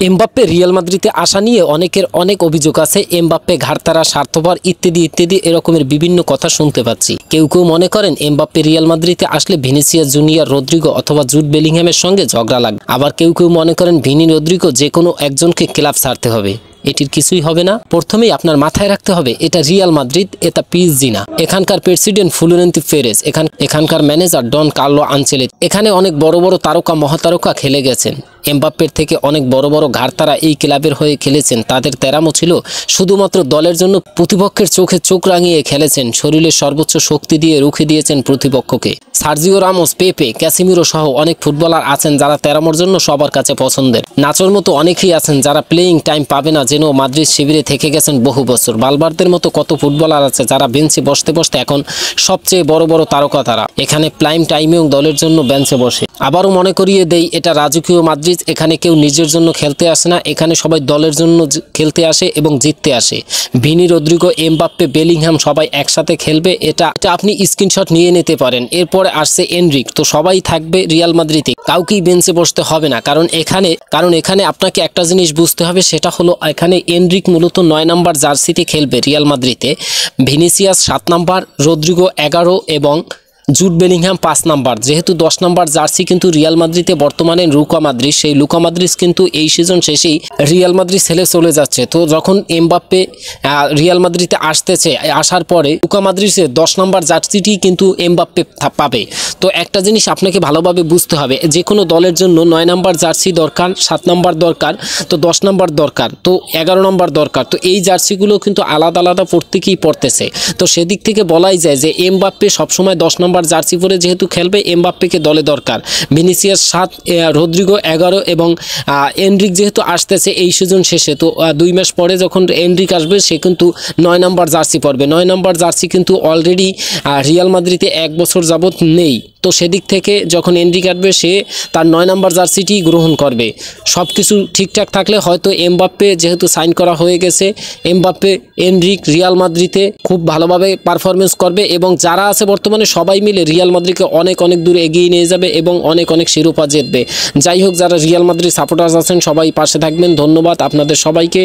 Mbappe Real মাদ্রিদে আসা নিয়ে অনেকের অনেক অভিযোগ আছে। এমবাপ্পে ঘাড়তারা, স্বার্থপর ইত্যাদি ইত্যাদি এরকমের বিভিন্ন কথা শুনতে পাচ্ছি। কেউ কেউ মনে করেন এমবাপ্পে রিয়াল মাদ্রিদে আসলে ভিনিসিয়াস জুনিয়র, রদ্রিগো অথবা জুড বেলিংহ্যামের সঙ্গে ঝগড়া লাগবে। আবার কেউ কেউ মনে করেন ভিনি, রদ্রিগো যে কোনো একজনকে ক্লাব ছাড়তে হবে। এটির কিছুই হবে না। প্রথমেই আপনার মাথায় রাখতে হবে এটা রিয়াল মাদ্রিদ, এটা পিএসজি না। এখানকার প্রেসিডেন্ট ফ্লোরেন্তিনো পেরেজ, এখানকার ম্যানেজার ডন কার্লো আনচেলত্তি। এখানে অনেক বড় বড় তারকা, মহাতারকা খেলে গেছেন। এমবাপ্পের থেকে অনেক বড় বড় ঘাড়তারা এই ক্লাবের হয়ে খেলেছেন। তাদের তেরামো ছিল শুধুমাত্র দলের জন্য প্রতিপক্ষের চোখে চোখ রাঙিয়ে খেলেছেন। শরীরের সর্বোচ্চ শক্তি দিয়ে রুখে দিয়েছেন প্রতিপক্ষকে। সার্জিও রামোস, পেপে, ক্যাসিমিরো সহ অনেক ফুটবলার আছেন যারা তেরামোর জন্য সবার কাছে পছন্দের। নাচোর মতো অনেকেই আছেন যারা প্লেয়িং টাইম পাবে না, যেন মাদ্রিদ শিবিরে থেকে গেছেন বহু বছর। বালবার্দের মতো কত ফুটবলার আছে যারা বেঞ্চে বসতে বসতে এখন সবচেয়ে বড় বড় তারকা তারা। এখানে প্রাইম টাইমেও দলের জন্য বেঞ্চে বসে। আবারও মনে করিয়ে দেই, এটা রাজকীয় মাদ্রিদ। এখানে কেউ নিজের জন্য খেলতে আসে না, এখানে সবাই দলের জন্য খেলতে আসে এবং জিততে আসে। ভিনি, রদ্রিগো, এমবাপ্পে, বেলিংহ্যাম সবাই একসাথে খেলবে। এটা আপনি স্ক্রিনশট নিয়ে নিতে পারেন। এরপরে আসছে এনরিক। তো সবাই থাকবে রিয়াল মাদ্রিদে, কাউকেই বেঞ্চে বসতে হবে না। কারণ এখানে আপনাকে একটা জিনিস বুঝতে হবে, সেটা হলো এখানে এনরিক মূলত 9 নম্বর জার্সিতে খেলবে রিয়াল মাদ্রিদে। ভিনিসিয়াস 7 নম্বর, রদ্রিগো 11 এবং জুড বেলিংহ্যাম 5 নাম্বার। যেহেতু 10 নাম্বার জার্সি কিন্তু রিয়াল মাদ্রিদে বর্তমানে লুকা মদ্রিচ, সেই লুকা মদ্রিচ কিন্তু এই সিজন শেষেই রিয়াল মাদ্রিদ ছেড়ে চলে যাচ্ছে। তো যখন এমবাপ্পে রিয়াল মাদ্রিদে আসার পরে লুকা মদ্রিচের 10 নাম্বার জার্সিটি কিন্তু এমবাপ্পে পাবে। তো একটা জিনিস আপনাকে ভালোভাবে বুঝতে হবে, যে কোনো দলের জন্য 9 নাম্বার জার্সি দরকার, 7 নাম্বার দরকার, তো 10 নাম্বার দরকার, তো 11 নাম্বার দরকার। তো এই জার্সিগুলো কিন্তু আলাদা আলাদা প্রত্যেকেই পড়তেছে। তো সেদিক থেকে বলাই যায় যে এমবাপ্পে সবসময় 10 নম্বর জার্সি পরে যেহেতু খেলবে, এমবাপ্পেকে দলে দরকার। ভিনিসিয়াস 7, রদ্রিগো 11 এবং এনরিক যেহেতু আসতেছে এই সিজন শেষে, তো 2 মাস পরে যখন এনরিক আসবে সে কিন্তু 9 নম্বর জার্সি পরবে। 9 নম্বর জার্সি কিন্তু অলরেডি রিয়াল মাদ্রিদে 1 বছর যাবত নেই। তো সেদিক থেকে যখন এনরিক আসবে সে তার 9 নম্বর জার্সিটি গ্রহণ করবে। সব কিছু ঠিকঠাক থাকলে হয়তো এমবাপ্পে যেহেতু সাইন করা হয়ে গেছে, এমবাপ্পে, এনরিক রিয়াল মাদ্রিদে খুব ভালোভাবে পারফরমেন্স করবে এবং যারা আছে বর্তমানে সবাই মিলে রিয়াল মাদ্রিদকে অনেক অনেক দূর এগিয়ে নিয়ে যাবে এবং অনেক অনেক শিরোপা জিতবে। যাই হোক, যারা রিয়াল মাদ্রিদ সাপোর্টার্স আছেন সবাই পাশে থাকবেন। ধন্যবাদ আপনাদের সবাইকে।